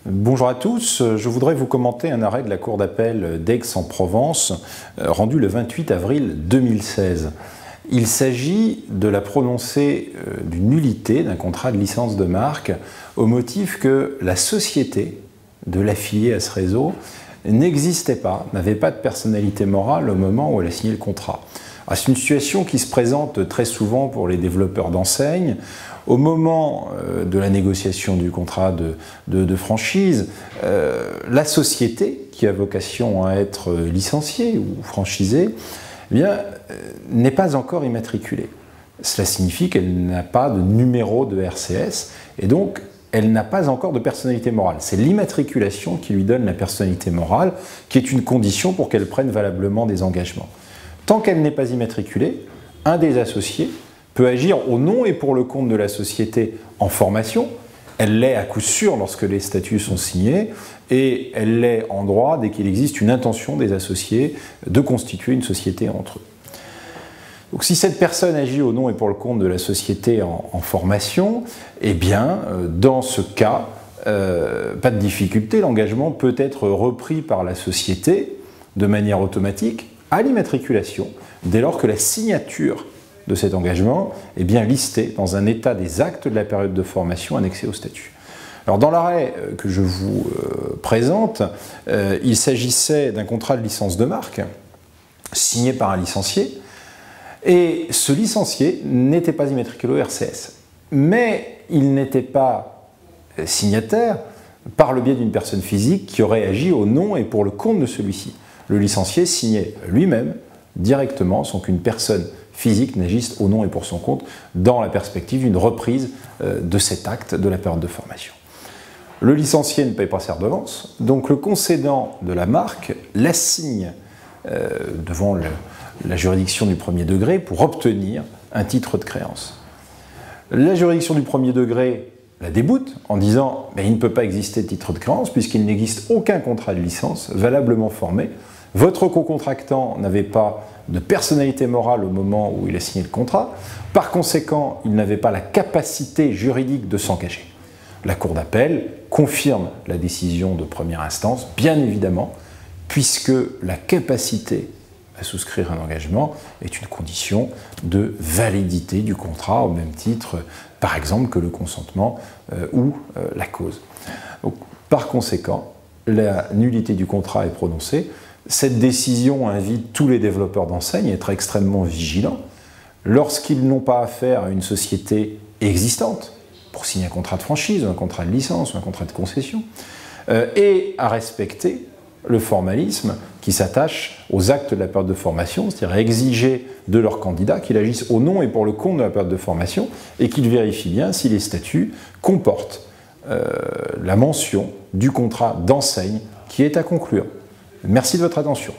Bonjour à tous, je voudrais vous commenter un arrêt de la Cour d'appel d'Aix-en-Provence rendu le 28 avril 2016. Il s'agit de la prononcée d'une nullité d'un contrat de licence de marque au motif que la société de l'affilié à ce réseau n'existait pas, n'avait pas de personnalité morale au moment où elle a signé le contrat. C'est une situation qui se présente très souvent pour les développeurs d'enseignes. Au moment de la négociation du contrat de franchise, la société qui a vocation à être licenciée ou franchisée n'est pas encore immatriculée. Cela signifie qu'elle n'a pas de numéro de RCS et donc elle n'a pas encore de personnalité morale. C'est l'immatriculation qui lui donne la personnalité morale, qui est une condition pour qu'elle prenne valablement des engagements. Tant qu'elle n'est pas immatriculée, un des associés peut agir au nom et pour le compte de la société en formation. Elle l'est à coup sûr lorsque les statuts sont signés et elle l'est en droit dès qu'il existe une intention des associés de constituer une société entre eux. Donc, si cette personne agit au nom et pour le compte de la société en formation, eh bien, dans ce cas, pas de difficulté, l'engagement peut être repris par la société de manière automatique à l'immatriculation, dès lors que la signature de cet engagement est bien listée dans un état des actes de la période de formation annexé au statut. Alors, dans l'arrêt que je vous présente, il s'agissait d'un contrat de licence de marque signé par un licencié, et ce licencié n'était pas immatriculé au RCS, mais il n'était pas signataire par le biais d'une personne physique qui aurait agi au nom et pour le compte de celui-ci. Le licencié signait lui-même directement sans qu'une personne physique n'agisse au nom et pour son compte dans la perspective d'une reprise de cet acte de la période de formation. Le licencié ne paye pas ses redevances, donc le concédant de la marque l'assigne devant la juridiction du premier degré pour obtenir un titre de créance. La juridiction du premier degré la déboute en disant « il ne peut pas exister de titre de créance puisqu'il n'existe aucun contrat de licence valablement formé. Votre co-contractant n'avait pas de personnalité morale au moment où il a signé le contrat. Par conséquent, il n'avait pas la capacité juridique de s'engager. » La Cour d'appel confirme la décision de première instance, bien évidemment, puisque la capacité à souscrire un engagement est une condition de validité du contrat, au même titre, par exemple, que le consentement ou la cause. Donc, par conséquent, la nullité du contrat est prononcée. Cette décision invite tous les développeurs d'enseignes à être extrêmement vigilants lorsqu'ils n'ont pas affaire à une société existante pour signer un contrat de franchise, un contrat de licence, ou un contrat de concession, et à respecter le formalisme qui s'attache aux actes de la période de formation, c'est-à-dire à exiger de leurs candidats qu'ils agissent au nom et pour le compte de la période de formation et qu'ils vérifient bien si les statuts comportent la mention du contrat d'enseigne qui est à conclure. Merci de votre attention.